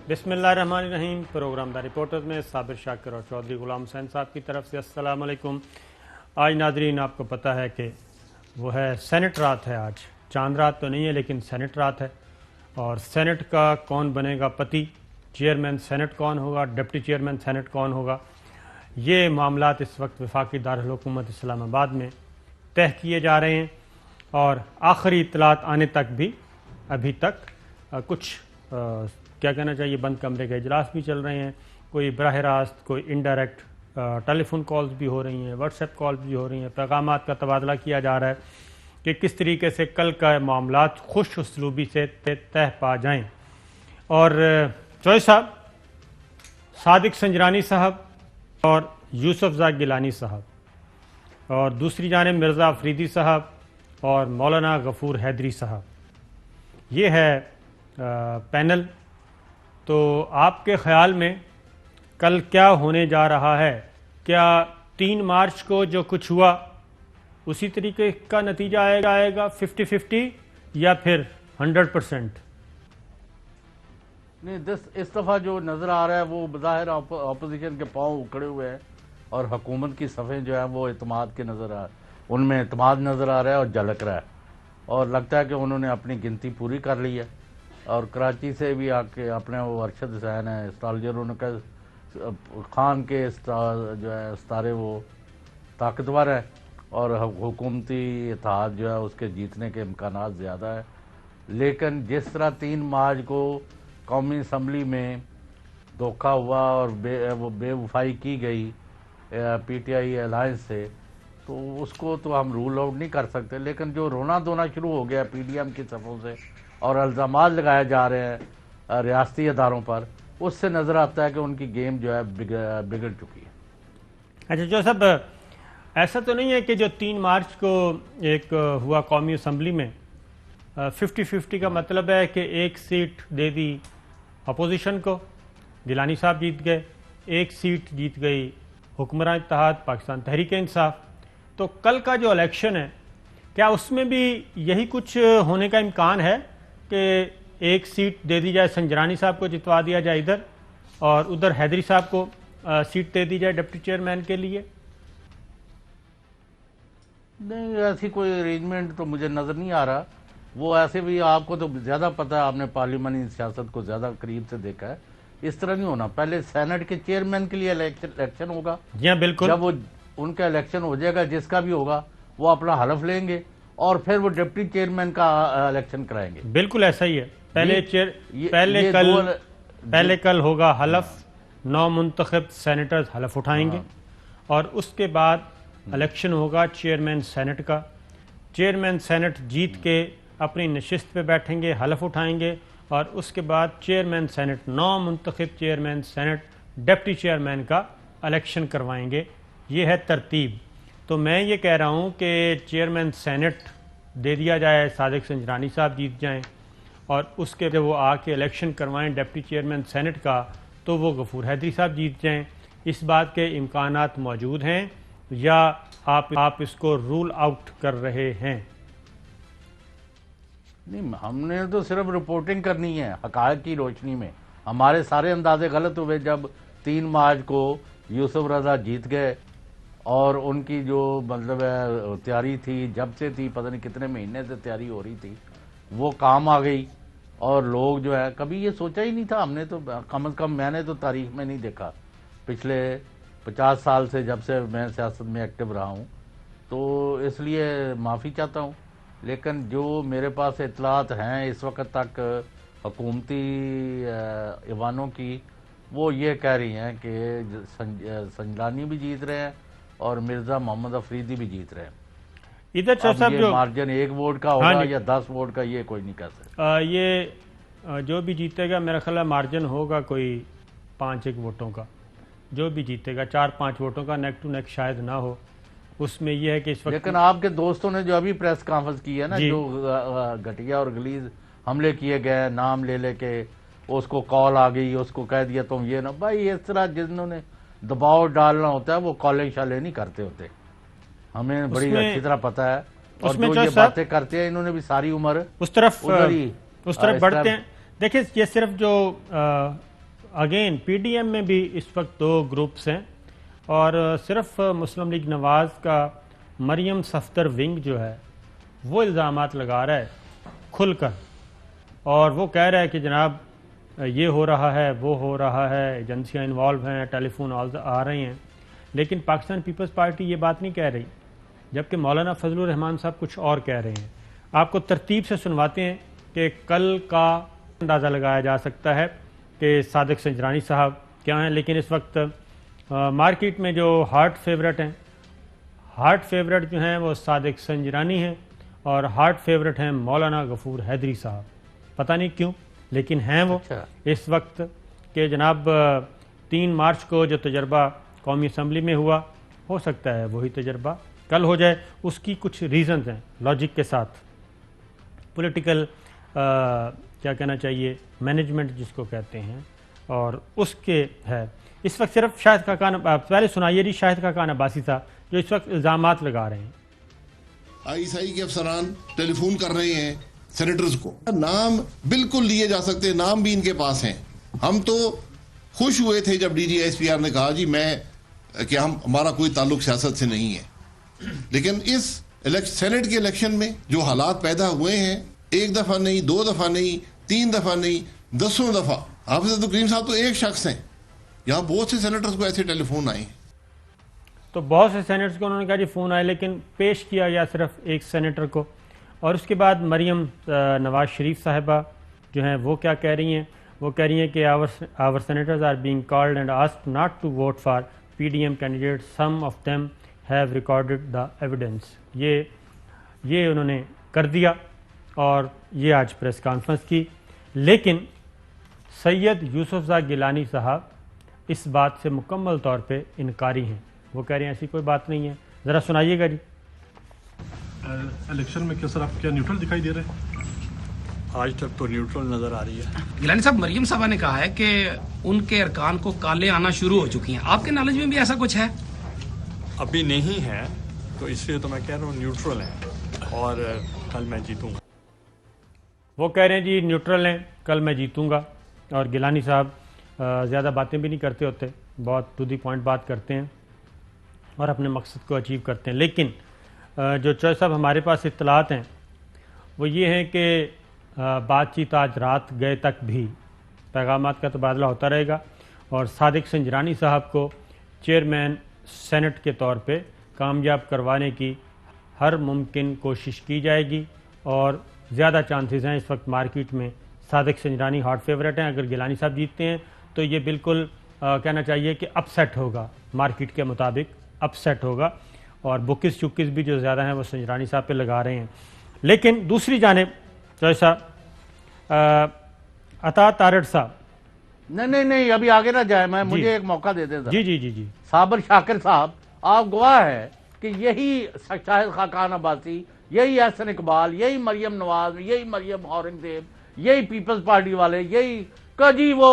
بسم اللہ الرحمن الرحیم۔ پروگرام دا رپورٹرز میں صابر شاکر اور چودھری غلام حسین صاحب کی طرف سے السلام علیکم۔ آج ناظرین آپ کو پتہ ہے کہ وہ ہے سینٹ رات ہے، آج چاند رات تو نہیں ہے لیکن سینٹ رات ہے، اور سینٹ کا کون بنے گا پتی، چیئرمین سینٹ کون ہوگا، ڈپٹی چیئرمین سینٹ کون ہوگا، یہ معاملات اس وقت وفاقی دارالحکومت اسلام آباد میں طے کیے جا رہے ہیں، اور آخری اطلاعات آنے تک بھی ابھی تک کچھ کیا کہنا چاہیے بند کمرے کے اجلاس بھی چل رہے ہیں، کوئی براہ راست، کوئی انڈائریکٹ ٹیلی فون کالز بھی ہو رہی ہیں، واٹس ایپ کالز بھی ہو رہی ہیں، پیغامات کا تبادلہ کیا جا رہا ہے کہ کس طریقے سے کل کا معاملات خوش اسلوبی سے طے پا جائیں۔ اور چوہے صاحب، صادق سنجرانی صاحب اور یوسف زاہ گیلانی صاحب، اور دوسری جانب مرزا افریدی صاحب اور مولانا غفور حیدری صاحب، یہ ہے پینل۔ تو آپ کے خیال میں کل کیا ہونے جا رہا ہے؟ کیا 3 مارچ کو جو کچھ ہوا اسی طریقے کا نتیجہ آئے گا 50-50 یا پھر 100%؟ نہیں، اس دفعہ جو نظر آ رہا ہے وہ بظاہر اپوزیشن کے پاؤں اکھڑے ہوئے ہیں، اور حکومت کی صفیں جو ہیں وہ اعتماد کے ان میں اعتماد نظر آ رہا ہے اور جھلک رہا ہے، اور لگتا ہے کہ انہوں نے اپنی گنتی پوری کر لی ہے۔ اور کراچی سے بھی آ کے اپنے وہ ارشد حسین ہیں اسٹرالجر، انہوں نے کہا خان کے جو ہے ستارے وہ طاقتور ہے، اور حکومتی اتحاد جو ہے اس کے جیتنے کے امکانات زیادہ ہے۔ لیکن جس طرح 3 مارچ کو قومی اسمبلی میں دھوکہ ہوا اور بے وفائی کی گئی پی ٹی آئی الائنس سے، تو اس کو تو ہم رول آؤٹ نہیں کر سکتے، لیکن جو رونا دھونا شروع ہو گیا پی ڈی ایم کی صفوں سے اور الزامات لگائے جا رہے ہیں ریاستی اداروں پر، اس سے نظر آتا ہے کہ ان کی گیم جو ہے بگڑ چکی ہے۔ اچھا جو صاحب، ایسا تو نہیں ہے کہ جو 3 مارچ کو ایک ہوا قومی اسمبلی میں 50-50 کا مطلب ہے کہ 1 سیٹ دے دی اپوزیشن کو، گیلانی صاحب جیت گئے، 1 سیٹ جیت گئی حکمراں اتحاد پاکستان تحریک انصاف، تو کل کا جو الیکشن ہے کیا اس میں بھی یہی کچھ ہونے کا امکان ہے کہ 1 سیٹ دے دی جائے سنجرانی صاحب کو، جتوا دیا جائے ادھر، اور ادھر حیدری صاحب کو سیٹ دے دی جائے ڈپٹی چیئرمین کے لیے؟ نہیں، ایسی کوئی ارینجمنٹ تو مجھے نظر نہیں آ رہا۔ وہ ایسے بھی آپ کو تو زیادہ پتہ ہے، آپ نے پارلیمانی سیاست کو زیادہ قریب سے دیکھا ہے، اس طرح نہیں ہونا۔ پہلے سینٹ کے چیئرمین کے لیے الیکشن ہوگا، جی ہاں بالکل، جب وہ ان کا الیکشن ہو جائے گا جس کا بھی ہوگا وہ اپنا حلف لیں گے، اور پھر وہ ڈپٹی چیئرمین کا الیکشن کرائیں گے۔ بالکل ایسا ہی ہے۔ پہلے کل ہوگا حلف، 9 منتخب سینیٹرز حلف اٹھائیں گے، اور اس کے بعد الیکشن ہوگا چیئرمین سینٹ کا۔ چیئرمین سینٹ جیت کے اپنی نشست پہ بیٹھیں گے، حلف اٹھائیں گے، اور اس کے بعد چیئرمین سینٹ، 9 منتخب چیئرمین سینٹ ڈپٹی چیئرمین کا الیکشن کروائیں گے۔ یہ ہے ترتیب۔ تو میں یہ کہہ رہا ہوں کہ چیئرمین سینٹ دے دیا جائے، صادق سنجرانی صاحب جیت جائیں، اور اس کے جب وہ آ کے الیکشن کروائیں ڈپٹی چیئرمین سینٹ کا، تو وہ غفور حیدری صاحب جیت جائیں۔ اس بات کے امکانات موجود ہیں یا آپ اس کو رول آؤٹ کر رہے ہیں؟ نہیں، ہم نے تو صرف رپورٹنگ کرنی ہے حقائق کی روشنی میں۔ ہمارے سارے اندازے غلط ہوئے جب 3 مارچ کو یوسف رضا جیت گئے، اور ان کی جو مطلب ہے تیاری تھی، جب سے تھی پتہ نہیں کتنے مہینے سے تیاری ہو رہی تھی، وہ کام آ گئی، اور لوگ جو ہے کبھی یہ سوچا ہی نہیں تھا۔ ہم نے تو کم از کم میں نے تو تاریخ میں نہیں دیکھا پچھلے 50 سال سے، جب سے میں سیاست میں ایکٹیو رہا ہوں، تو اس لیے معافی چاہتا ہوں۔ لیکن جو میرے پاس اطلاعات ہیں اس وقت تک حکومتی ایوانوں کی، وہ یہ کہہ رہی ہیں کہ سنجرانی بھی جیت رہے ہیں اور مرزا محمد افریدی بھی جیت رہے ہیں۔ ادھر صاحب یہ مارجن 1 ووٹ کا ہوگا یا 10 ووٹ کا، یہ کوئی نہیں کہہ سکتا۔ یہ جو بھی جیتے گا میرا خیال ہے مارجن ہوگا کوئی 5-1 ووٹوں کا، جو بھی جیتے گا 4-5 ووٹوں کا، نیک ٹو نیک شاید نہ ہو۔ اس میں یہ ہے کہ اس وقت لیکن آپ کے دوستوں نے جو ابھی پریس کانفرنس کی ہے نا، جو گھٹیا اور غلیظ حملے کیے گئے، نام لے کے اس کو کال آ گئی، اس کو کہہ دیا تم یہ نہ، بھائی اس طرح جنہوں نے دباؤ ڈالنا ہوتا ہے وہ کالے شالے نہیں کرتے ہوتے، ہمیں بڑی اچھی طرح پتہ ہے۔ اور جو یہ باتیں کرتے ہیں انہوں نے بھی ساری عمر اس طرف بڑھتے ہیں۔ دیکھیں یہ صرف جو اگین پی ڈی ایم میں بھی اس وقت 2 گروپس ہیں، اور صرف مسلم لیگ نواز کا مریم صفدر ونگ جو ہے وہ الزامات لگا رہا ہے کھل کر، اور وہ کہہ رہا ہے کہ جناب یہ ہو رہا ہے، وہ ہو رہا ہے، ایجنسیاں انوالو ہیں، ٹیلی فون آ رہے ہیں، لیکن پاکستان پیپلز پارٹی یہ بات نہیں کہہ رہی، جبکہ مولانا فضل الرحمان صاحب کچھ اور کہہ رہے ہیں۔ آپ کو ترتیب سے سنواتے ہیں کہ کل کا اندازہ لگایا جا سکتا ہے کہ صادق سنجرانی صاحب کیا ہیں، لیکن اس وقت مارکیٹ میں جو ہارٹ فیورٹ ہیں، ہارٹ فیورٹ جو ہیں وہ صادق سنجرانی ہیں، اور ہارٹ فیورٹ ہیں مولانا غفور حیدری صاحب، پتہ نہیں کیوں لیکن ہیں وہ اس وقت، کہ جناب 3 مارچ کو جو تجربہ قومی اسمبلی میں ہوا، ہو سکتا ہے وہی تجربہ کل ہو جائے۔ اس کی کچھ ریزنز ہیں لاجک کے ساتھ، پولیٹیکل کیا کہنا چاہیے، مینجمنٹ جس کو کہتے ہیں، اور اس کے ہے اس وقت صرف شاہد خاقان، پہلے سنائیے جی شاہد خاقان عباسی صاحب جو اس وقت الزامات لگا رہے ہیں۔ ISI کے افسران ٹیلی فون کر رہے ہیں سینیٹرز کو، نام بالکل لیے جا سکتے، نام بھی ان کے پاس ہیں۔ ہم تو خوش ہوئے تھے جب DGSPR نے کہا جی کہ ہمارا کوئی تعلق سیاست سے نہیں ہے، لیکن اس سینٹ کے الیکشن میں جو حالات پیدا ہوئے ہیں، 1 دفعہ نہیں، 2 دفعہ نہیں، 3 دفعہ نہیں، 10 دفعہ، حافظ عبد الکریم صاحب تو ایک شخص ہیں، یہاں بہت سے سینیٹرز کو ایسے ٹیلی فون آئے ہیں۔ تو بہت سے سینیٹرز کو انہوں نے کہا جی فون آئے، لیکن پیش کیا گیا صرف ایک سینیٹر کو۔ اور اس کے بعد مریم نواز شریف صاحبہ جو ہیں وہ کیا کہہ رہی ہیں، وہ کہہ رہی ہیں کہ our senators are being called and asked not to vote for PDM candidates, some of them have recorded the evidence۔ یہ انہوں نے کر دیا، اور یہ آج پریس کانفرنس کی، لیکن سید یوسف زاء گیلانی صاحب اس بات سے مکمل طور پہ انکاری ہیں، وہ کہہ رہے ہیں ایسی کوئی بات نہیں ہے۔ ذرا سنائیے گا جی۔ الیکشن میں کیا سر آپ کیا نیوٹرل دکھائی دے رہے ہیں؟ آج تک تو نیوٹرل نظر آ رہی ہے۔ گیلانی صاحب، مریم صاحبہ نے کہا ہے کہ ان کے ارکان کو کالے آنا شروع ہو چکی ہیں، آپ کے نالج میں بھی ایسا کچھ ہے؟ ابھی نہیں ہے، تو اس لیے تو میں کہہ رہا ہوں نیوٹرل ہیں، اور کل میں جیتوں گا۔ وہ کہہ رہے ہیں جی نیوٹرل ہیں، کل میں جیتوں گا، اور گیلانی صاحب زیادہ باتیں بھی نہیں کرتے ہوتے، بہت ٹو دی پوائنٹ بات کرتے ہیں اور اپنے مقصد کو اچیو کرتے ہیں۔ لیکن جو چوہے صاحب ہمارے پاس اطلاعات ہیں وہ یہ ہیں کہ بات چیت آج رات گئے تک بھی پیغامات کا تبادلہ ہوتا رہے گا، اور صادق سنجرانی صاحب کو چیئرمین سینٹ کے طور پہ کامیاب کروانے کی ہر ممکن کوشش کی جائے گی، اور زیادہ چانسز ہیں اس وقت مارکیٹ میں صادق سنجرانی ہاٹ فیورٹ ہیں۔ اگر گیلانی صاحب جیتتے ہیں تو یہ بالکل کہنا چاہیے کہ اپ سیٹ ہوگا، مارکیٹ کے مطابق اپ سیٹ ہوگا، اور بکس چکس بھی جو زیادہ ہیں وہ سنجرانی صاحب پہ لگا رہے ہیں۔ لیکن دوسری جانب چوہے صاحب، عطا تارڑ صاحب، نہیں ابھی آگے نہ جائے، مجھے ایک موقع دے دیں ذرا۔ جی صابر شاکر صاحب، آپ گواہ ہیں کہ یہی شاہد خاقان عباسی، یہی احسن اقبال، یہی مریم نواز، یہی مریم اورنگ زیب، یہی پیپلز پارٹی والے، یہی کجی وہ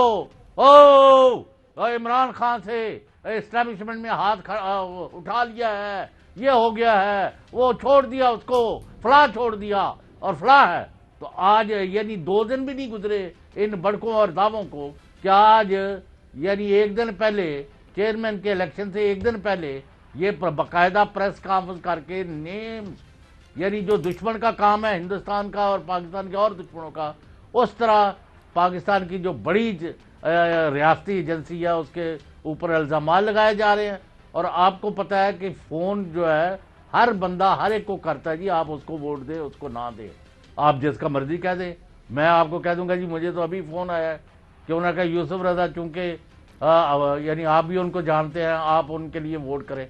عمران خان سے اسٹیبلشمنٹ میں ہاتھ اٹھا لیا ہے، یہ ہو گیا ہے، وہ چھوڑ دیا، اس کو فلاں چھوڑ دیا اور فلاں ہے۔ تو آج یعنی 2 دن بھی نہیں گزرے ان بڑکوں اور دعووں کو کہ آج یعنی 1 دن پہلے چیئرمین کے الیکشن سے 1 دن پہلے یہ باقاعدہ پریس کانفرنس کر کے نیم، یعنی جو دشمن کا کام ہے ہندوستان کا اور پاکستان کے اور دشمنوں کا، اس طرح پاکستان کی جو بڑی ریاستی ایجنسی ہے اس کے اوپر الزامات لگائے جا رہے ہیں۔ اور آپ کو پتہ ہے کہ فون جو ہے ہر بندہ ہر ایک کو کرتا ہے، جی آپ اس کو ووٹ دیں، اس کو نہ دیں، آپ جس کا مرضی کہہ دیں۔ میں آپ کو کہہ دوں گا جی مجھے تو ابھی فون آیا ہے کہ انہوں نے کہا یوسف رضا چونکہ یعنی آپ بھی ان کو جانتے ہیں، آپ ان کے لیے ووٹ کریں۔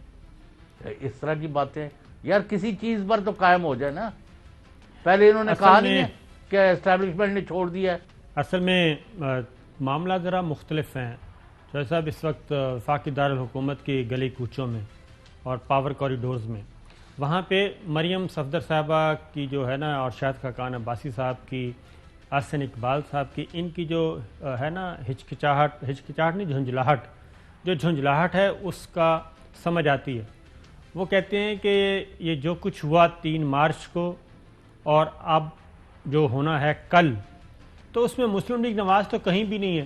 اس طرح کی باتیں یار کسی چیز پر تو قائم ہو جائے نا۔ پہلے انہوں نے کہا نہیں ہے کہ اسٹیبلشمنٹ نے چھوڑ دیا ہے۔ اصل میں معاملہ ذرا مختلف ہیں چوہے صاحب۔ اس وقت وفاقی دارالحکومت کی گلی کوچوں میں اور پاور کوریڈورز میں، وہاں پہ مریم صفدر صاحبہ کی جو ہے نا، اور شاہد خاقان عباسی صاحب کی، احسن اقبال صاحب کی، ان کی جو ہے نا ہچکچاہٹ نہیں، جھنجھلاہٹ ہے، اس کا سمجھ آتی ہے۔ وہ کہتے ہیں کہ یہ جو کچھ ہوا 3 مارچ کو اور اب جو ہونا ہے کل، تو اس میں مسلم لیگ نواز تو کہیں بھی نہیں ہے۔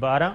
12,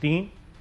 3,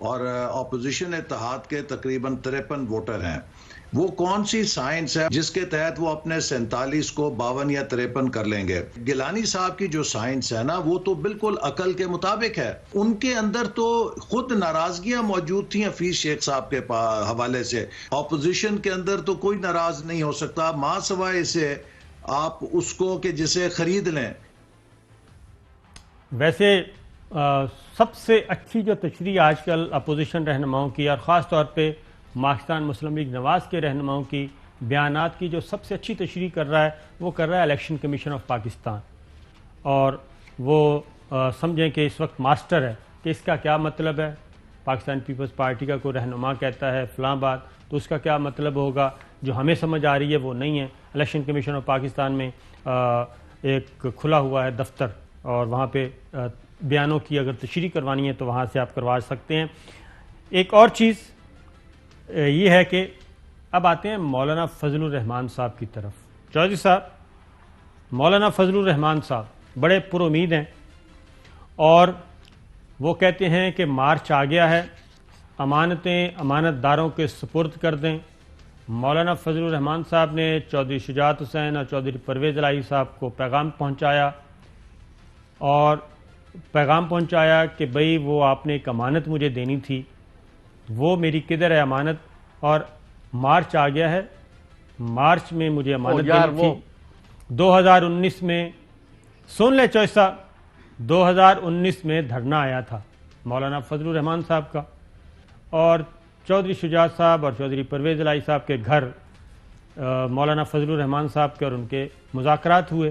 اور اپوزیشن اتحاد کے تقریباً 53 ووٹر ہیں. وہ کون سی سائنس ہے جس کے تحت وہ اپنے 47 کو 52 یا 53 کر لیں گے؟ گیلانی صاحب کی جو سائنس ہے نا وہ تو بالکل عقل کے مطابق ہے. ان کے اندر تو خود ناراضگیاں موجود تھیں حفیظ شیخ صاحب کے حوالے سے. اپوزیشن کے اندر تو کوئی ناراض نہیں ہو سکتا ماں سوائے اسے آپ اس کو کہ جسے خرید لیں. ویسے سب سے اچھی جو تشریح آج کل اپوزیشن رہنماؤں کی اور خاص طور پہ پاکستان مسلم لیگ نواز کے رہنماؤں کی بیانات کی جو سب سے اچھی تشریح کر رہا ہے وہ کر رہا ہے الیکشن کمیشن آف پاکستان. اور وہ سمجھیں کہ اس وقت ماسٹر ہے کہ اس کا کیا مطلب ہے. پاکستان پیپلز پارٹی کا کوئی رہنما کہتا ہے فلاں بات تو اس کا کیا مطلب ہوگا، جو ہمیں سمجھ آ رہی ہے وہ نہیں ہے. الیکشن کمیشن آف پاکستان میں ایک کھلا ہوا ہے دفتر اور وہاں پہ بیانوں کی اگر تشریح کروانی ہے تو وہاں سے آپ کروا سکتے ہیں. ایک اور چیز یہ ہے کہ اب آتے ہیں مولانا فضل الرحمان صاحب کی طرف. چودھری صاحب، مولانا فضل الرحمان صاحب بڑے پر امید ہیں اور وہ کہتے ہیں کہ مارچ آ گیا ہے، امانتیں امانت داروں کے سپرد کر دیں. مولانا فضل الرحمان صاحب نے چودھری شجاعت حسین اور چودھری پرویز الہی صاحب کو پیغام پہنچایا اور پیغام پہنچایا کہ بھئی وہ آپ نے ایک امانت مجھے دینی تھی، وہ میری کدھر ہے امانت، اور مارچ آ گیا ہے، مارچ میں مجھے امانت دینی تھی. 2019 میں سن لے چوئسا 2019 میں دھرنا آیا تھا مولانا فضل الرحمان صاحب کا اور چودھری شجاعت صاحب اور چودھری پرویز الہی صاحب کے گھر مولانا فضل الرحمان صاحب کے اور ان کے مذاکرات ہوئے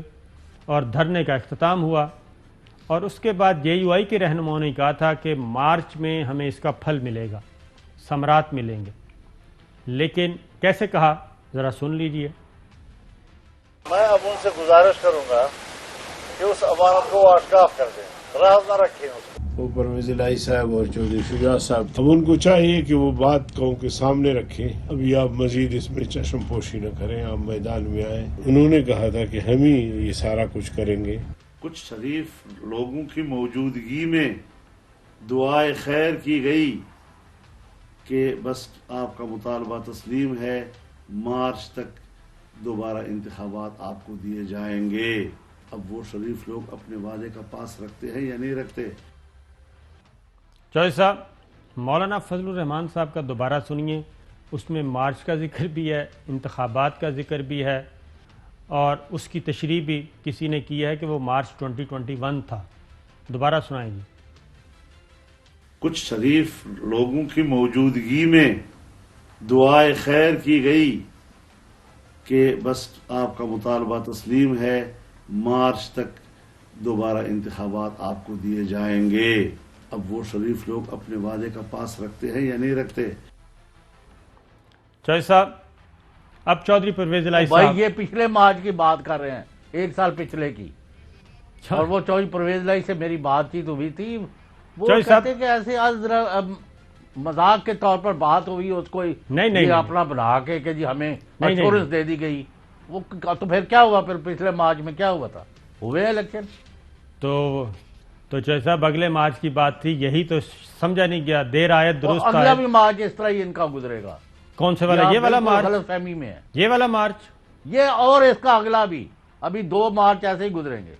اور دھرنے کا اختتام ہوا. اور اس کے بعد JUI کے رہنماؤں نے کہا تھا کہ مارچ میں ہمیں اس کا پھل ملے گا، ثمرات ملیں گے. لیکن کیسے کہا ذرا سن لیجئے. میں اب ان سے گزارش کروں گا کہ اس امانت کو آشکاف کر دیں، راز نہ رکھیں اس کو. وہ پرویز الہی صاحب اور چودھری شجاعت صاحب اب ان کو چاہیے کہ وہ بات قوم کے سامنے رکھیں. ابھی آپ مزید اس میں چشم پوشی نہ کریں، آپ میدان میں آئیں. انہوں نے کہا تھا کہ ہم ہی یہ سارا کچھ کریں گے. کچھ شریف لوگوں کی موجودگی میں دعائے خیر کی گئی کہ بس آپ کا مطالبہ تسلیم ہے، مارچ تک دوبارہ انتخابات آپ کو دیے جائیں گے. اب وہ شریف لوگ اپنے وعدے کا پاس رکھتے ہیں یا نہیں رکھتے؟ چوہدری صاحب، مولانا فضل الرحمان صاحب کا دوبارہ سنیے. اس میں مارچ کا ذکر بھی ہے، انتخابات کا ذکر بھی ہے اور اس کی تشریح بھی کسی نے کی ہے کہ وہ مارچ 2021 تھا. دوبارہ سنائیں جی. کچھ شریف لوگوں کی موجودگی میں دعائے خیر کی گئی کہ بس آپ کا مطالبہ تسلیم ہے، مارچ تک دوبارہ انتخابات آپ کو دیے جائیں گے. اب وہ شریف لوگ اپنے وعدے کا پاس رکھتے ہیں یا نہیں رکھتے؟ چوہدری صاحب، اب چودھری پرویز الہی صاحب، بھائی یہ پچھلے مارچ کی بات کر رہے ہیں، 1 سال پچھلے کی. اور وہ چودھری پرویز الہی سے میری بات چیت ہوئی تھی، وہ کہتے کہ ایسے آج ذرا مذاق کے طور پر بات ہوئی، اس کو یہ اپنا بنا کے کہ جی ہمیں ایشورنس دے دی گئی. وہ تو پھر کیا ہوا؟ پھر پچھلے مارچ میں کیا ہوا تھا؟ ہوئے الیکشن. تو چوہدری صاحب اگلے مارچ کی بات تھی، یہی تو سمجھا نہیں گیا. دیر آئے درست آئے. اگلا بھی مارچ اس طرح ہی ان کا گزرے گا. کون سے والا؟ یہ والا مارچ غلط فہمی میں ہے. یہ والا مارچ، یہ اور اس کا اگلا بھی. ابھی 2 مارچ ایسے ہی گزریں گے.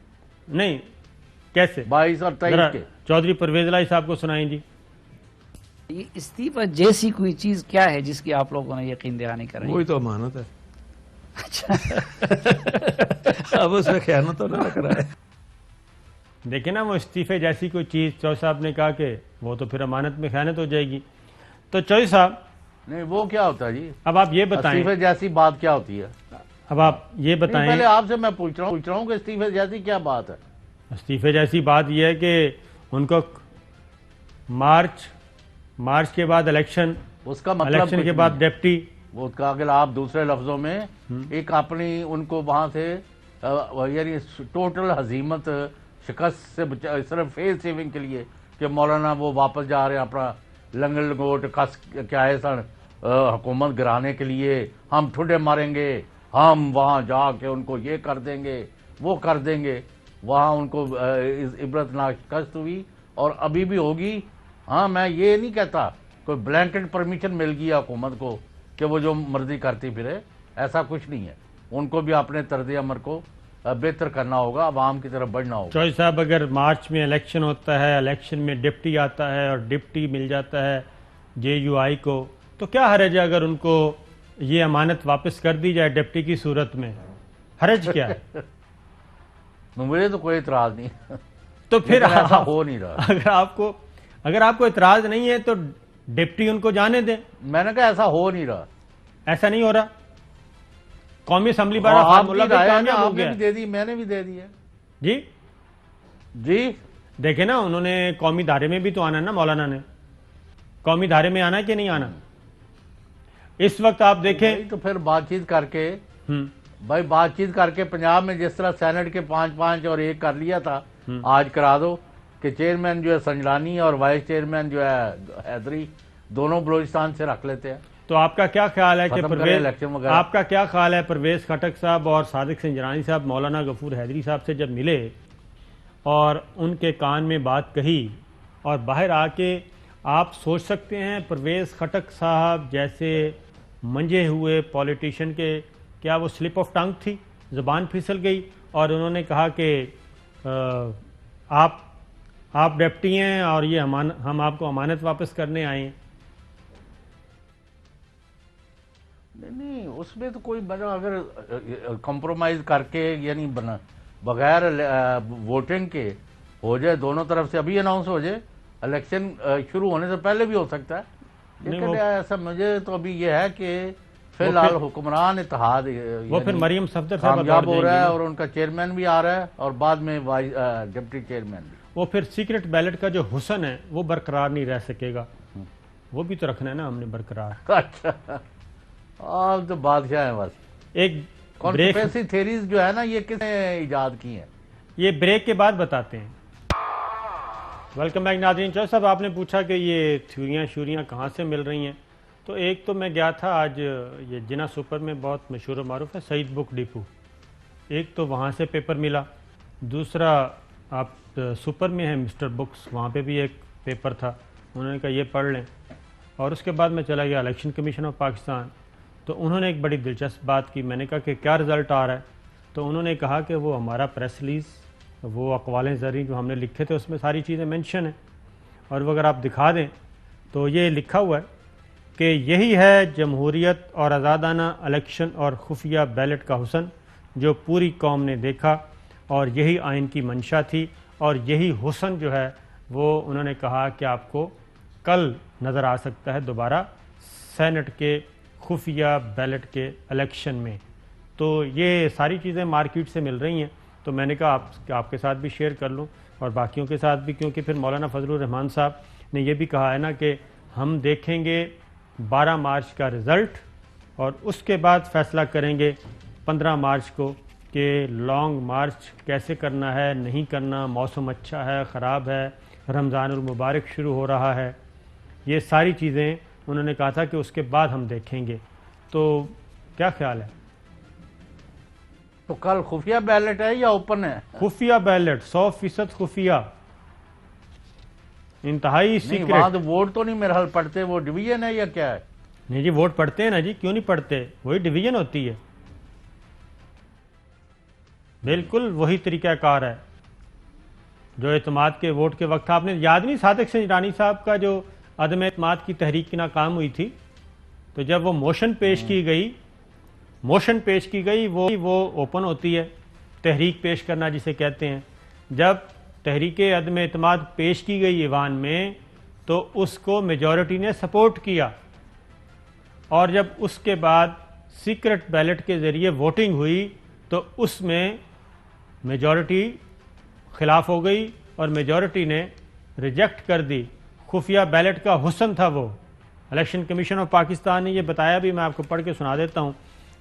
نہیں کیسے؟ 22 اور 23 کے. چودھری پرویز الہی صاحب کو سنائیں جی. یہ استعفی جیسی کوئی چیز کیا ہے جس کی آپ لوگوں نے یقین دہانی کریں؟ وہی تو امانت ہے. اچھا اب اس میں خیانت تو نہ لگ رہا ہے. دیکھیں نا، وہ استعفے جیسی کوئی چیز، چودھری صاحب نے کہا کہ وہ تو پھر امانت میں خیانت ہو جائے گی. تو چودھری صاحب نہیں، وہ کیا ہوتا ہے جی؟ اب آپ یہ بتائیں استعفے جیسی بات کیا ہوتی ہے. اب آپ یہ بتائیں. پہلے آپ سے میں پوچھ رہا ہوں کہ استعفے جیسی کیا بات ہے؟ استعفے جیسی بات یہ ہے کہ ان کو مارچ کے بعد الیکشن، اس کا مطلب الیکشن کے بعد ڈپٹی، وہ کا اگر آپ دوسرے لفظوں میں ایک اپنی ان کو وہاں سے یعنی ٹوٹل ہزیمت شکست سے صرف فیس سیونگ کے لیے کہ مولانا وہ واپس جا رہے ہیں اپنا لنگڑ لنگوٹ کس کیا ہے سن حکومت گرانے کے لیے، ہم ٹھڈے ماریں گے، ہم وہاں جا کے ان کو یہ کر دیں گے وہ کر دیں گے. وہاں ان کو عبرتناک شکست ہوئی اور ابھی بھی ہوگی. ہاں میں یہ نہیں کہتا کوئی بلینکٹ پرمیشن مل گئی حکومت کو کہ وہ جو مرضی کرتی پھرے، ایسا کچھ نہیں ہے. ان کو بھی اپنے طرز عمل کو بہتر کرنا ہوگا، عوام کی طرف بڑھنا ہوگا. چوہدری صاحب اگر مارچ میں الیکشن ہوتا ہے، الیکشن میں ڈپٹی آتا ہے اور ڈپٹی مل جاتا ہے JUI کو، تو کیا حرج ہے اگر ان کو یہ امانت واپس کر دی جائے ڈپٹی کی صورت میں؟ حرج کیا ہے؟ مجھے تو کوئی اعتراض نہیں، تو پھر ایسا ہو نہیں رہا. اگر آپ کو اعتراض نہیں ہے تو ڈپٹی ان کو جانے دیں. میں نے کہا ایسا ہو نہیں رہا. ایسا نہیں ہو رہا؟ قومی اسمبلی بارہ فارمولہ بھی کامیاب ہو گیا. دے دی، میں نے بھی دے دی ہے. جی دیکھیں نا، انہوں نے قومی دھارے میں بھی تو آنا ہے نا، مولانا نے قومی دھارے میں آنا ہے کہ نہیں آنا؟ اس وقت آپ دیکھیں تو پھر بات چیت کر کے بھائی بات چیت کر کے پنجاب میں جس طرح سینٹ کے 5 اور 1 کر لیا تھا، آج کرا دو کہ چیئرمین جو ہے سنجرانی اور وائس چیئرمین جو ہے حیدری دونوں بلوچستان سے رکھ لیتے ہیں. تو آپ کا کیا خیال ہے کہ آپ کا کیا خیال ہے پرویز خٹک صاحب اور صادق سنجرانی صاحب مولانا غفور حیدری صاحب سے جب ملے اور ان کے کان میں بات کہی اور باہر آ کے آپ سوچ سکتے ہیں پرویز خٹک صاحب جیسے منجے ہوئے پولیٹیشین کے کیا وہ سلپ آف ٹنگ تھی، زبان پھسل گئی اور انہوں نے کہا کہ آپ ڈپٹی ہیں اور یہ ہم آپ کو امانت واپس کرنے آئے ہیں؟ نہیں اس میں تو کوئی بنا، اگر کمپرومائز کر کے یعنی بغیر ووٹنگ کے ہو جائے دونوں طرف سے، ابھی اناؤنس ہو جائے، الیکشن شروع ہونے سے پہلے بھی ہو سکتا ہے. لیکن ایسا مجھے تو ابھی یہ ہے کہ فی الحال حکمران اتحاد وہ پھر مریم صفدر صاحب کامیاب ہو رہا ہے اور ان کا چیئرمین بھی آ رہا ہے اور بعد میں ڈپٹی چیئرمین بھی. وہ پھر سیکرٹ بیلٹ کا جو حسن ہے وہ برقرار نہیں رہ سکے گا، وہ بھی تو رکھنا ہے نا ہم نے برقرار. اچھا آپ تو بادشاہ ہیں بس. ایک کانسپیرسی تھیریز جو ہے نا یہ کس نے ایجاد کی ہیں؟ یہ بریک کے بعد بتاتے ہیں. ویلکم بیک ناظرین. چوہدری صاحب آپ نے پوچھا کہ یہ تھیوریاں شوریاں کہاں سے مل رہی ہیں، تو ایک تو میں گیا تھا آج یہ جنا سپر میں بہت مشہور و معروف ہے سعید بک ڈپو، ایک تو وہاں سے پیپر ملا، دوسرا آپ سپر میں ہے مسٹر بکس، وہاں پہ بھی ایک پیپر تھا، انہوں نے کہا یہ پڑھ لیں. اور اس کے بعد میں چلا گیا الیکشن کمیشن آف پاکستان، تو انہوں نے ایک بڑی دلچسپ بات کی. میں نے کہا کہ کیا رزلٹ آ رہا ہے؟ تو انہوں نے کہا کہ وہ ہمارا پریس ریلیز، وہ اقوال زرعی جو ہم نے لکھے تھے اس میں ساری چیزیں مینشن ہیں، اور وہ اگر آپ دکھا دیں تو یہ لکھا ہوا ہے کہ یہی ہے جمہوریت اور آزادانہ الیکشن اور خفیہ بیلٹ کا حسن جو پوری قوم نے دیکھا، اور یہی آئین کی منشا تھی، اور یہی حسن جو ہے وہ انہوں نے کہا کہ آپ کو کل نظر آ سکتا ہے دوبارہ سینٹ کے خفیہ بیلٹ کے الیکشن میں. تو یہ ساری چیزیں مارکیٹ سے مل رہی ہیں، تو میں نے کہا آپ کے ساتھ بھی شیئر کر لوں اور باقیوں کے ساتھ بھی، کیونکہ پھر مولانا فضل الرحمان صاحب نے یہ بھی کہا ہے نا کہ ہم دیکھیں گے 12 مارچ کا رزلٹ اور اس کے بعد فیصلہ کریں گے 15 مارچ کو کہ لانگ مارچ کیسے کرنا ہے، نہیں کرنا، موسم اچھا ہے خراب ہے، رمضان المبارک شروع ہو رہا ہے. یہ ساری چیزیں انہوں نے کہا تھا کہ اس کے بعد ہم دیکھیں گے. تو کیا خیال ہے؟ تو کل خفیہ بیلٹ ہے یا اوپن ہے؟ خفیہ بیلٹ، 100% خفیہ، انتہائی سیکرٹ. وہاں تو ووٹ تو نہیں میرے حال پڑھتے، وہ ڈویژن ہے یا کیا ہے؟ نہیں جی ووٹ پڑھتے ہیں نا جی، کیوں نہیں پڑھتے؟ وہی ڈویژن ہوتی ہے، بالکل وہی طریقہ کار ہے جو اعتماد کے ووٹ کے وقت. آپ نے یاد نہیں صادق سنجرانی صاحب کا جو عدم اعتماد کی تحریک کی ناکام ہوئی تھی، تو جب وہ موشن پیش کی گئی وہ اوپن ہوتی ہے، تحریک پیش کرنا جسے کہتے ہیں. جب تحریک عدم اعتماد پیش کی گئی ایوان میں تو اس کو میجورٹی نے سپورٹ کیا، اور جب اس کے بعد سیکرٹ بیلٹ کے ذریعے ووٹنگ ہوئی تو اس میں میجورٹی خلاف ہو گئی اور میجورٹی نے ریجیکٹ کر دی. خفیہ بیلٹ کا حسن تھا وہ. الیکشن کمیشن آف پاکستان نے یہ بتایا بھی، میں آپ کو پڑھ کے سنا دیتا ہوں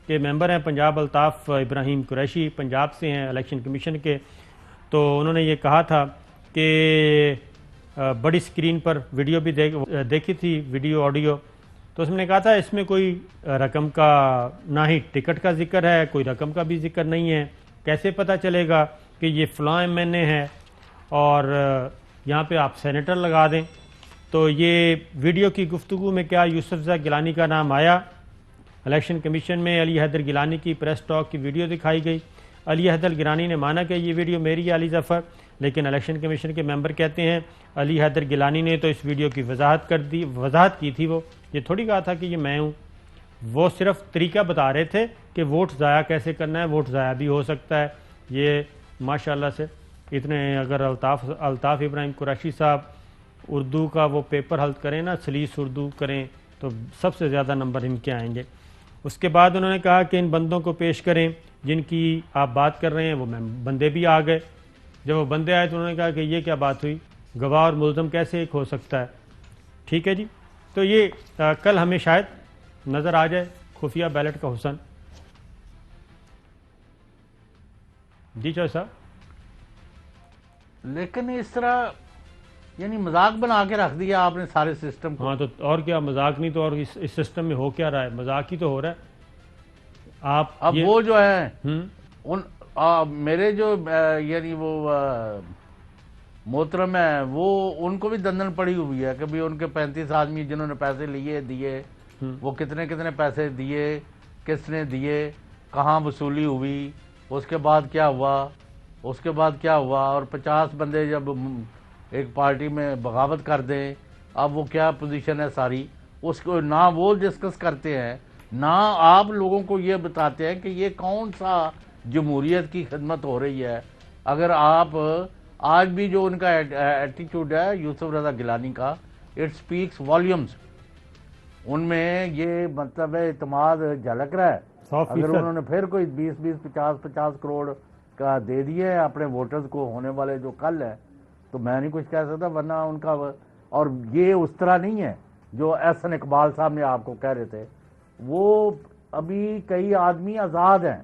کہ ممبر ہیں پنجاب الطاف ابراہیم قریشی، پنجاب سے ہیں الیکشن کمیشن کے. تو انہوں نے یہ کہا تھا کہ بڑی سکرین پر ویڈیو بھی دیکھی تھی، ویڈیو آڈیو، تو اس میں نے کہا تھا اس میں کوئی رقم کا نہ ہی ٹکٹ کا ذکر ہے، کوئی رقم کا بھی ذکر نہیں ہے، کیسے پتہ چلے گا کہ یہ فلاں ایم این اے ہے اور یہاں پہ آپ سینیٹر لگا دیں. تو یہ ویڈیو کی گفتگو میں کیا یوسف رضا گیلانی کا نام آیا؟ الیکشن کمیشن میں علی حیدر گیلانی کی پریس ٹاک کی ویڈیو دکھائی گئی. علی حیدر گیلانی نے مانا کہ یہ ویڈیو میری ہے علی ظفر، لیکن الیکشن کمیشن کے ممبر کہتے ہیں علی حیدر گیلانی نے تو اس ویڈیو کی وضاحت کی تھی. وہ یہ تھوڑی کہا تھا کہ یہ میں ہوں، وہ صرف طریقہ بتا رہے تھے کہ ووٹ ضائع کیسے کرنا ہے. ووٹ ضائع بھی ہو سکتا ہے. یہ ماشاءاللہ سے اتنے اگر الطاف ابراہیم قریشی صاحب اردو کا وہ پیپر حل کریں نا، سلیس اردو کریں، تو سب سے زیادہ نمبر ان کے آئیں گے. اس کے بعد انہوں نے کہا کہ ان بندوں کو پیش کریں جن کی آپ بات کر رہے ہیں. وہ بندے بھی آ گئے. جب وہ بندے آئے تو انہوں نے کہا کہ یہ کیا بات ہوئی، گواہ اور ملزم کیسے ایک ہو سکتا ہے. ٹھیک ہے جی. تو یہ کل ہمیں شاید نظر آ جائے خفیہ بیلٹ کا حسن. جی چوہے صاحب. لیکن اس طرح یعنی مذاق بنا کے رکھ دیا آپ نے سارے سسٹم کو. ہاں تو اور کیا مذاق نہیں تو اور اس سسٹم میں ہو کیا رہا ہے؟ مذاق ہی تو ہو رہا ہے. آپ اب وہ جو ہے میرے جو یعنی وہ محترم ہے وہ ان کو بھی دندن پڑی ہوئی ہے کہ بھی ان کے 35 آدمی جنہوں نے پیسے دیے وہ کتنے پیسے دیے، کس نے دیے، کہاں وصولی ہوئی، اس کے بعد کیا ہوا اور 50 بندے جب ایک پارٹی میں بغاوت کر دیں اب وہ کیا پوزیشن ہے ساری، اس کو نہ وہ ڈسکس کرتے ہیں نہ آپ لوگوں کو یہ بتاتے ہیں کہ یہ کون سا جمہوریت کی خدمت ہو رہی ہے. اگر آپ آج بھی جو ان کا ایٹیٹیوڈ ہے یوسف رضا گیلانی کا، اٹ سپیکس والیومز. ان میں یہ مطلب ہے اعتماد جھلک رہا ہے. اگر انہوں نے پھر کوئی 20 50 کروڑ کا دے دیے اپنے ووٹرز کو ہونے والے جو کل ہے تو میں نہیں کچھ کہہ سکتا، ورنہ ان کا اور یہ اس طرح نہیں ہے جو احسن اقبال صاحب نے آپ کو کہہ رہے تھے. وہ ابھی کئی آدمی آزاد ہیں.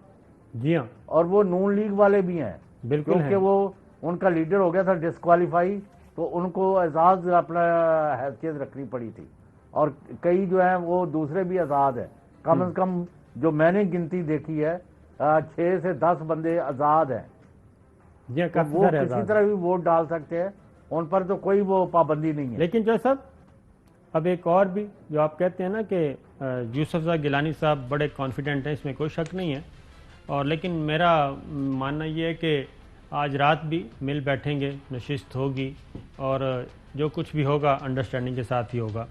جی ہاں. اور وہ نون لیگ والے بھی ہیں بالکل، کیونکہ وہ ان کا لیڈر ہو گیا تھا ڈسکوالیفائی تو ان کو اعزاز اپنا حیثیت رکھنی پڑی تھی. اور کئی جو ہیں وہ دوسرے بھی آزاد ہیں. کم از کم جو میں نے گنتی دیکھی ہے 6 سے 10 بندے آزاد ہیں. وہ کسی طرح بھی ووٹ ڈال سکتے ہیں، ان پر تو کوئی وہ پابندی نہیں ہے. لیکن جو صاحب اب ایک اور بھی جو آپ کہتے ہیں نا کہ یوسف رضا گیلانی صاحب بڑے کانفیڈنٹ ہیں، اس میں کوئی شک نہیں ہے. اور لیکن میرا ماننا یہ ہے کہ آج رات بھی مل بیٹھیں گے، نشست ہوگی اور جو کچھ بھی ہوگا انڈرسٹینڈنگ کے ساتھ ہی ہوگا.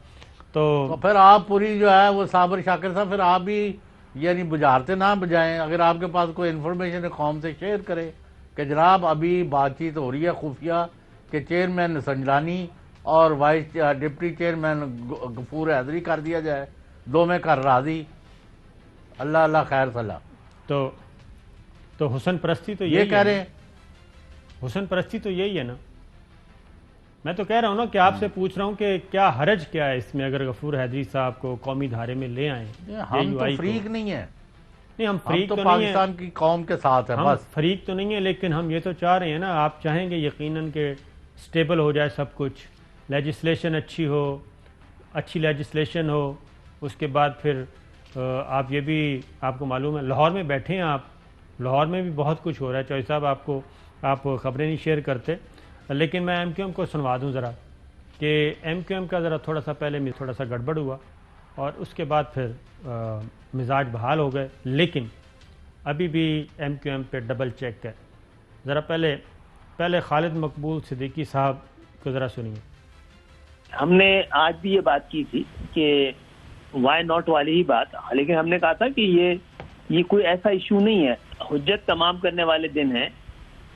تو پھر آپ پوری جو ہے وہ صابر شاکر صاحب پھر آپ بھی یعنی بجھارتے نہ بجائیں. اگر آپ کے پاس کوئی انفارمیشن قوم سے شیئر کرے کہ جناب ابھی بات چیت ہو رہی ہے خفیہ کہ چیئرمین سنجرانی اور وائس ڈپٹی چیئرمین غفور حیدری کر دیا جائے، دو میں کر راضی. اللہ خیر صلاح. تو حسن پرستی تو یہ کہہ رہے ہیں. حسن پرستی تو یہی ہے نا. میں تو کہہ رہا ہوں نا کہ آپ سے پوچھ رہا ہوں کہ کیا حرج کیا ہے اس میں اگر غفور حیدری صاحب کو قومی دھارے میں لے آئیں. ہم تو فریق نہیں ہیں. نہیں ہم فریق تو نہیں ہیں، پاکستان کی قوم کے ساتھ ہیں. بس فریق تو نہیں ہے، لیکن ہم یہ تو چاہ رہے ہیں نا، آپ چاہیں گے یقیناً کہ سٹیبل ہو جائے سب کچھ، لیجسلیشن اچھی ہو، اچھی لیجسلیشن ہو. اس کے بعد پھر آپ یہ بھی آپ کو معلوم ہے لاہور میں بیٹھے ہیں آپ، لاہور میں بھی بہت کچھ ہو رہا ہے. چوہے صاحب آپ خبریں نہیں شیئر کرتے، لیکن میں ایم کیو ایم کو سنوا دوں ذرا کہ ایم کیو ایم کا ذرا تھوڑا سا پہلے میں تھوڑا سا گڑبڑ ہوا اور اس کے بعد پھر مزاج بحال ہو گئے، لیکن ابھی بھی ایم کیو ایم پہ ڈبل چیک ہے. ذرا پہلے خالد مقبول صدیقی صاحب کو ذرا سنیے. ہم نے آج بھی یہ بات کی تھی کہ وائی ناٹ والی ہی بات، لیکن ہم نے کہا تھا کہ یہ کوئی ایسا ایشو نہیں ہے. حجت تمام کرنے والے دن ہیں،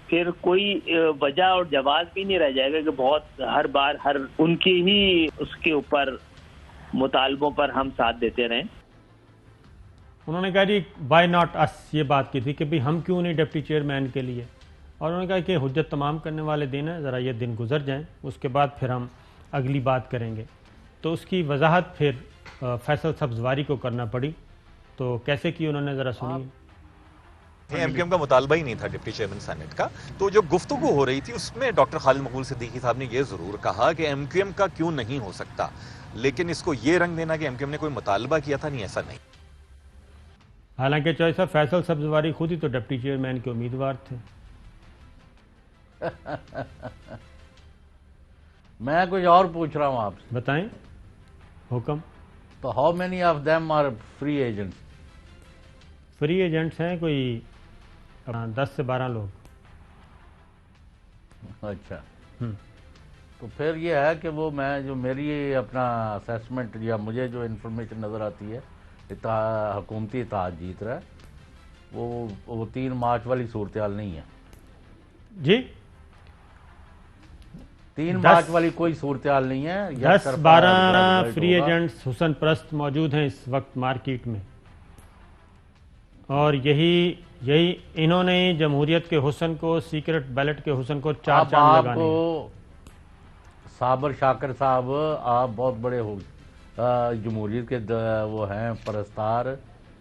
پھر کوئی وجہ اور جواز بھی نہیں رہ جائے گا کہ بہت ہر بار ان کی ہی اس کے اوپر مطالبوں پر ہم ساتھ دیتے رہیں. انہوں نے کہا جی وائی ناٹ اس، یہ بات کی تھی کہ بھی ہم کیوں نہیں ڈپٹی چیئرمین کے لیے. اور انہوں نے کہا کہ حجت تمام کرنے والے دن ہیں، ذرا یہ دن گزر جائیں، اس کے بعد پھر ہم اگلی بات کریں گے. تو اس کی وضاحت پھر فیصل سبزواری کو کرنا پڑی. تو کیسے کی انہوں نے ذرا سنی. ایم کیو ایم کا مطالبہ ہی نہیں تھا ڈپٹی چیئرمین سینٹ کا. تو جو گفتگو ہو رہی تھی اس میں ڈاکٹر خالد مقبول صدیقی صاحب نے یہ ضرور کہا کہ ایم کیو ایم کا کیوں نہیں ہو سکتا، لیکن اس کو یہ رنگ دینا کہ ایم کیو ایم نے کوئی مطالبہ کیا تھا، نہیں، ایسا نہیں. حالانکہ چوہے صاحب فیصل سبزواری خود ہی تو ڈپٹی چیئرمین کے امیدوار تھے. میں کچھ اور پوچھ رہا ہوں آپ سے. بتائیں حکم. تو how many of them are free agents? Free agents ہیں کوئی 10 سے 12 لوگ. اچھا. تو پھر یہ ہے کہ وہ میں جو میری اپنا اسیسمنٹ یا مجھے جو انفارمیشن نظر آتی ہے حکومتی اتحاد جیت رہا ہے وہ 3 مارچ والی صورتحال نہیں ہے. جی 3 مارچ والی کوئی صورتحال نہیں ہے. 10-12 فری ایجنٹس حسن پرست موجود ہیں اس وقت مارکیٹ میں, اور یہی انہوں نے جمہوریت کے حسن کو, سیکرٹ بیلٹ کے حسن کو 4 چاند لگانے. آپ کو صابر شاکر صاحب, آپ بہت بڑے ہو جمہوریت کے وہ ہیں پرستار,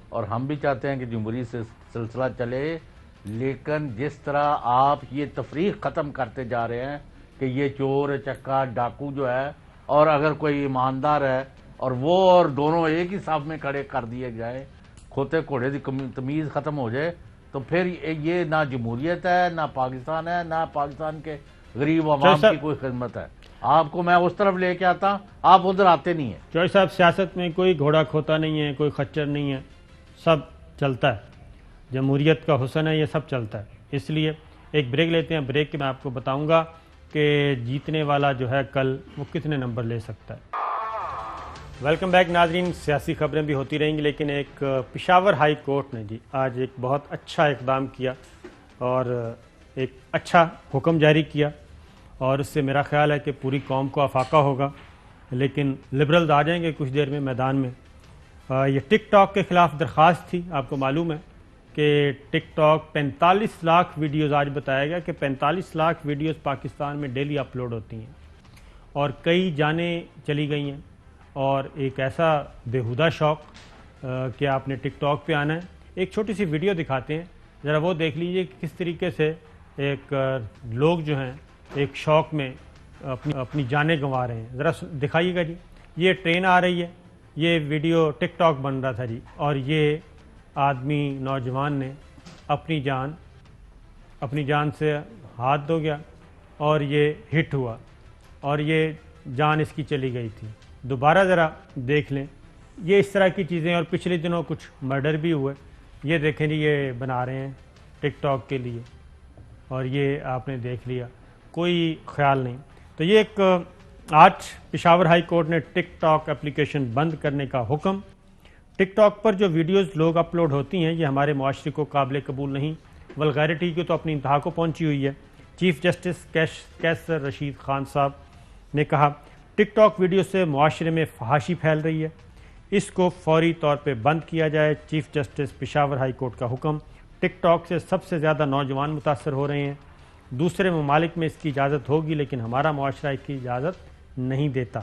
اور ہم بھی چاہتے ہیں کہ جمہوریت سے سلسلہ چلے, لیکن جس طرح آپ یہ تفریق ختم کرتے جا رہے ہیں کہ یہ چور چکا ڈاکو جو ہے, اور اگر کوئی ایماندار ہے اور وہ اور دونوں ایک ہی صف میں کھڑے کر دیے جائے, کھوتے گھوڑے کی تمیز ختم ہو جائے, تو پھر یہ نہ جمہوریت ہے, نہ پاکستان ہے, نہ پاکستان کے غریب عوام کی کوئی خدمت ہے. آپ کو میں اس طرف لے کے آتا, آپ ادھر آتے نہیں ہیں. چوہے صاحب سیاست میں کوئی گھوڑا کھوتا نہیں ہے, کوئی خچر نہیں ہے, سب چلتا ہے. جمہوریت کا حسن ہے, یہ سب چلتا ہے. اس لیے ایک بریک لیتے ہیں. بریک کے میں آپ کو بتاؤں گا کہ جیتنے والا جو ہے کل وہ کتنے نمبر لے سکتا ہے. ویلکم بیک ناظرین. سیاسی خبریں بھی ہوتی رہیں گی, لیکن ایک پشاور ہائی کورٹ نے جی آج ایک بہت اچھا اقدام کیا اور ایک اچھا حکم جاری کیا, اور اس سے میرا خیال ہے کہ پوری قوم کو افاقہ ہوگا. لیکن لبرلز آ جائیں گے کچھ دیر میں میدان میں. یہ ٹک ٹاک کے خلاف درخواست تھی. آپ کو معلوم ہے کہ ٹک ٹاک 45 لاکھ ویڈیوز, آج بتایا گیا کہ 45 لاکھ ویڈیوز پاکستان میں ڈیلی اپلوڈ ہوتی ہیں, اور کئی جانیں چلی گئی ہیں. اور ایک ایسا بیہودہ شوق کہ آپ نے ٹک ٹاک پہ آنا ہے. ایک چھوٹی سی ویڈیو دکھاتے ہیں, ذرا وہ دیکھ لیجئے کہ کس طریقے سے ایک لوگ جو ہیں ایک شوق میں اپنی جانیں گنوا رہے ہیں. ذرا دکھائیے گا جی. یہ ٹرین آ رہی ہے, یہ ویڈیو ٹک ٹاک بن رہا تھا جی, اور یہ آدمی نوجوان نے اپنی جان سے ہاتھ دھو گیا اور یہ ہٹ ہوا, اور یہ جان اس کی چلی گئی تھی. دوبارہ ذرا دیکھ لیں. یہ اس طرح کی چیزیں, اور پچھلے دنوں کچھ مرڈر بھی ہوئے. یہ دیکھیں جی, یہ بنا رہے ہیں ٹک ٹاک کے لیے, اور یہ آپ نے دیکھ لیا, کوئی خیال نہیں. تو یہ ایک آج پشاور ہائی کورٹ نے ٹک ٹاک اپلیکیشن بند کرنے کا حکم. ٹک ٹاک پر جو ویڈیوز لوگ اپلوڈ ہوتی ہیں یہ ہمارے معاشرے کو قابل قبول نہیں, ولگیرٹی کی تو اپنی انتہا کو پہنچی ہوئی ہے. چیف جسٹس کیسر رشید خان صاحب نے کہا ٹک ٹاک ویڈیو سے معاشرے میں فحاشی پھیل رہی ہے, اس کو فوری طور پہ بند کیا جائے. Chief justice Peshawar high court کا حکم. ٹک ٹاک سے سب سے زیادہ نوجوان متاثر ہو رہے ہیں. دوسرے ممالک میں اس کی اجازت ہوگی, لیکن ہمارا معاشرہ اس کی اجازت نہیں دیتا.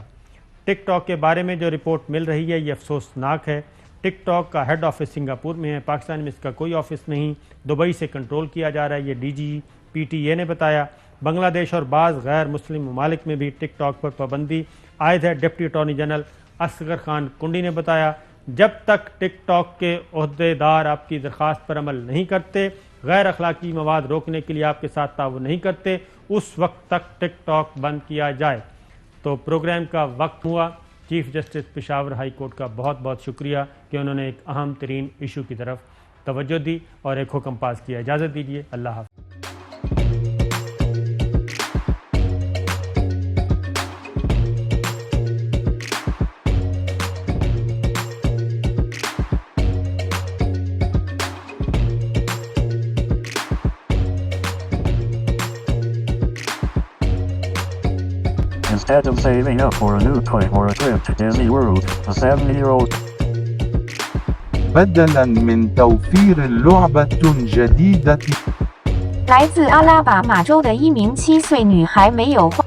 ٹک ٹاک کے بارے میں جو رپورٹ مل رہی ہے یہ افسوسناک ہے. ٹک ٹاک کا ہیڈ آفس سنگاپور میں ہے, پاکستان میں اس کا کوئی آفس نہیں. دبئی سے کنٹرول کیا جا رہا ہے, یہ DGPTA نے بتایا. بنگلہ دیش اور بعض غیر مسلم ممالک میں بھی ٹک ٹاک پر پابندی عائد ہے. Deputy attorney general Asghar Khan Kundi نے بتایا جب تک ٹک ٹاک کے عہدے دار آپ کی درخواست پر عمل نہیں کرتے, غیر اخلاقی مواد روکنے کے لیے آپ کے ساتھ تعاون نہیں کرتے, اس وقت تک ٹک ٹاک بند کیا جائے. تو پروگرام کا وقت ہوا. Chief justice Peshawar high court کا بہت بہت شکریہ کہ انہوں نے ایک اہم ترین ایشو کی طرف توجہ دی اور ایک حکم پاس کیا. اجازت دیجیے. اللہ حافظ. Instead of saving up for a new toy or a trip to Disney World, a 7-year-old بدلاً من توفير لعبة جديدة 来自阿拉巴马州的一名7岁女孩没有花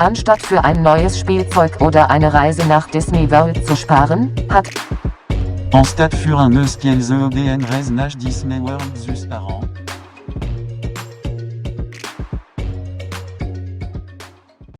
Anstatt für ein neues Spielzeug oder eine Reise nach Disney World zu sparen, hat Anstatt für un neus pielze oder une reise nach Disney World zu sparen